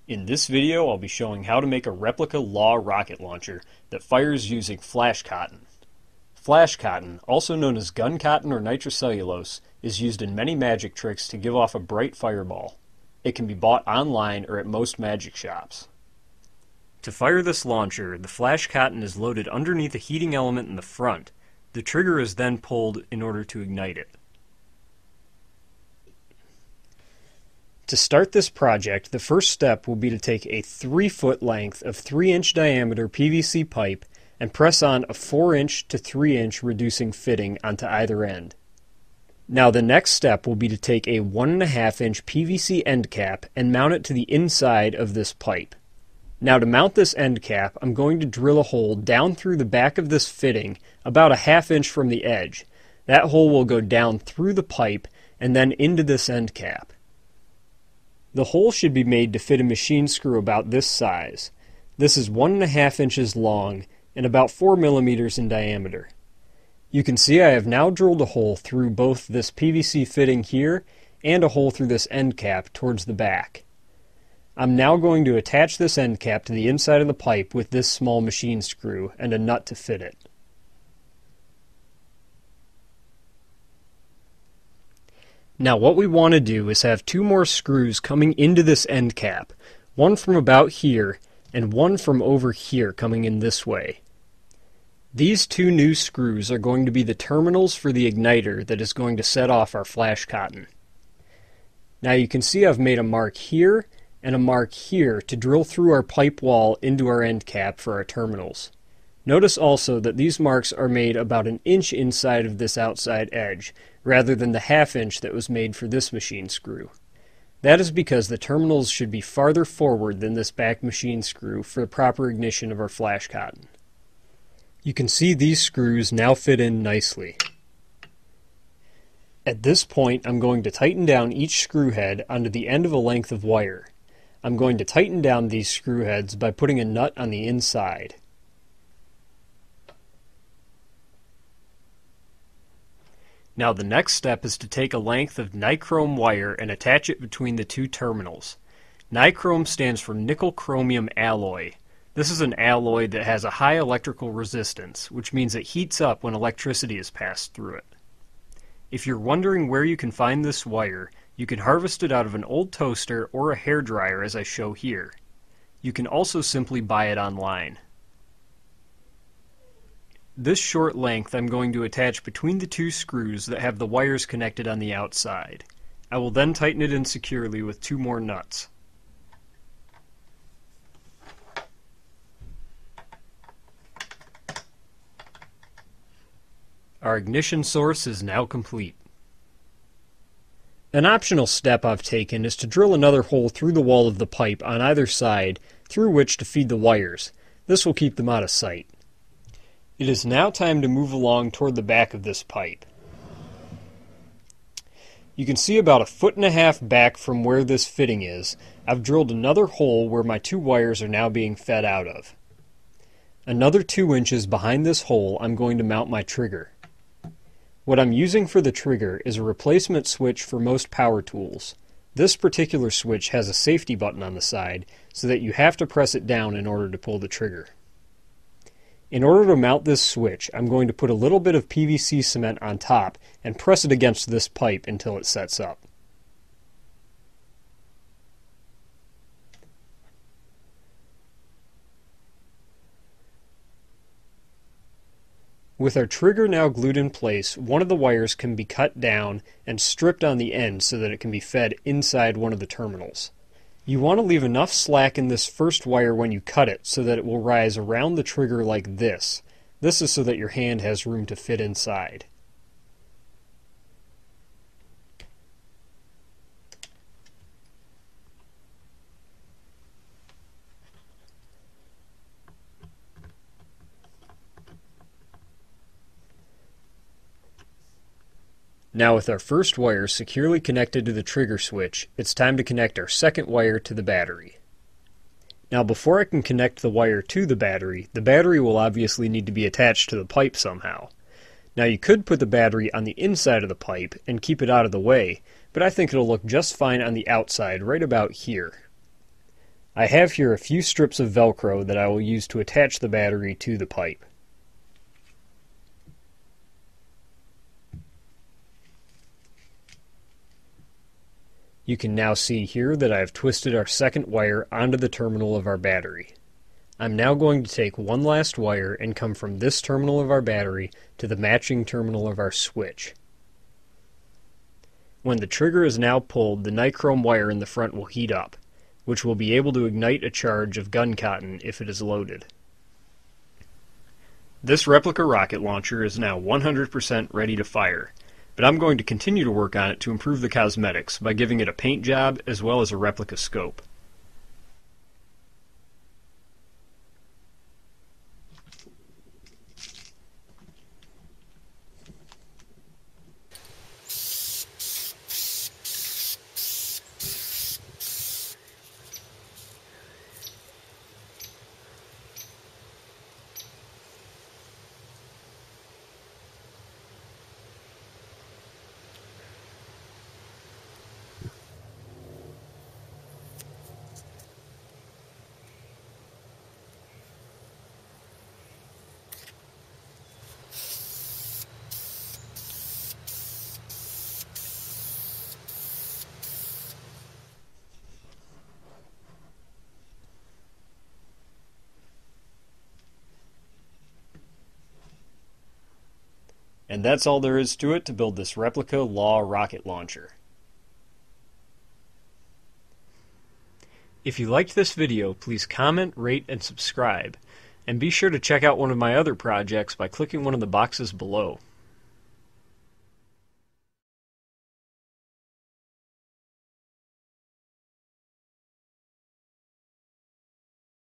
In this video, I'll be showing how to make a replica law rocket launcher that fires using flash cotton. Flash cotton, also known as gun cotton or nitrocellulose, is used in many magic tricks to give off a bright fireball. It can be bought online or at most magic shops. To fire this launcher, the flash cotton is loaded underneath a heating element in the front. The trigger is then pulled in order to ignite it. To start this project, the first step will be to take a 3-foot length of 3-inch diameter PVC pipe and press on a 4-inch to 3-inch reducing fitting onto either end. Now the next step will be to take a 1.5-inch PVC end cap and mount it to the inside of this pipe. Now to mount this end cap, I'm going to drill a hole down through the back of this fitting about a 1/2 inch from the edge. That hole will go down through the pipe and then into this end cap. The hole should be made to fit a machine screw about this size. This is 1.5 inches long and about 4 millimeters in diameter. You can see I have now drilled a hole through both this PVC fitting here and a hole through this end cap towards the back. I'm now going to attach this end cap to the inside of the pipe with this small machine screw and a nut to fit it. Now what we want to do is have 2 more screws coming into this end cap, one from about here and one from over here coming in this way. These 2 new screws are going to be the terminals for the igniter that is going to set off our flash cotton. Now you can see I've made a mark here and a mark here to drill through our pipe wall into our end cap for our terminals. Notice also that these marks are made about 1 inch inside of this outside edge, rather than the 1/2 inch that was made for this machine screw. That is because the terminals should be farther forward than this back machine screw for the proper ignition of our flash cotton. You can see these screws now fit in nicely. At this point, I'm going to tighten down each screw head onto the end of a length of wire. I'm going to tighten down these screw heads by putting a nut on the inside. Now the next step is to take a length of nichrome wire and attach it between the 2 terminals. Nichrome stands for nickel chromium alloy. This is an alloy that has a high electrical resistance, which means it heats up when electricity is passed through it. If you're wondering where you can find this wire, you can harvest it out of an old toaster or a hairdryer as I show here. You can also simply buy it online. This short length I'm going to attach between the 2 screws that have the wires connected on the outside. I will then tighten it in securely with 2 more nuts. Our ignition source is now complete. An optional step I've taken is to drill another hole through the wall of the pipe on either side through which to feed the wires. This will keep them out of sight. It is now time to move along toward the back of this pipe. You can see about 1.5 feet back from where this fitting is, I've drilled another hole where my 2 wires are now being fed out of. Another 2 inches behind this hole, I'm going to mount my trigger. What I'm using for the trigger is a replacement switch for most power tools. This particular switch has a safety button on the side, so that you have to press it down in order to pull the trigger. In order to mount this switch, I'm going to put a little bit of PVC cement on top and press it against this pipe until it sets up. With our trigger now glued in place, one of the wires can be cut down and stripped on the end so that it can be fed inside one of the terminals. You want to leave enough slack in this first wire when you cut it so that it will rise around the trigger like this. This is so that your hand has room to fit inside. Now with our first wire securely connected to the trigger switch, it's time to connect our second wire to the battery. Now before I can connect the wire to the battery will obviously need to be attached to the pipe somehow. Now you could put the battery on the inside of the pipe and keep it out of the way, but I think it'll look just fine on the outside right about here. I have here a few strips of Velcro that I will use to attach the battery to the pipe. You can now see here that I have twisted our second wire onto the terminal of our battery. I'm now going to take one last wire and come from this terminal of our battery to the matching terminal of our switch. When the trigger is now pulled, the nichrome wire in the front will heat up, which will be able to ignite a charge of gun cotton if it is loaded. This Replica rocket launcher is now 100% ready to fire, but I'm going to continue to work on it to improve the cosmetics by giving it a paint job as well as a replica scope. And that's all there is to it to build this Replica Law rocket launcher. If you liked this video, please comment, rate, and subscribe. And be sure to check out one of my other projects by clicking one of the boxes below.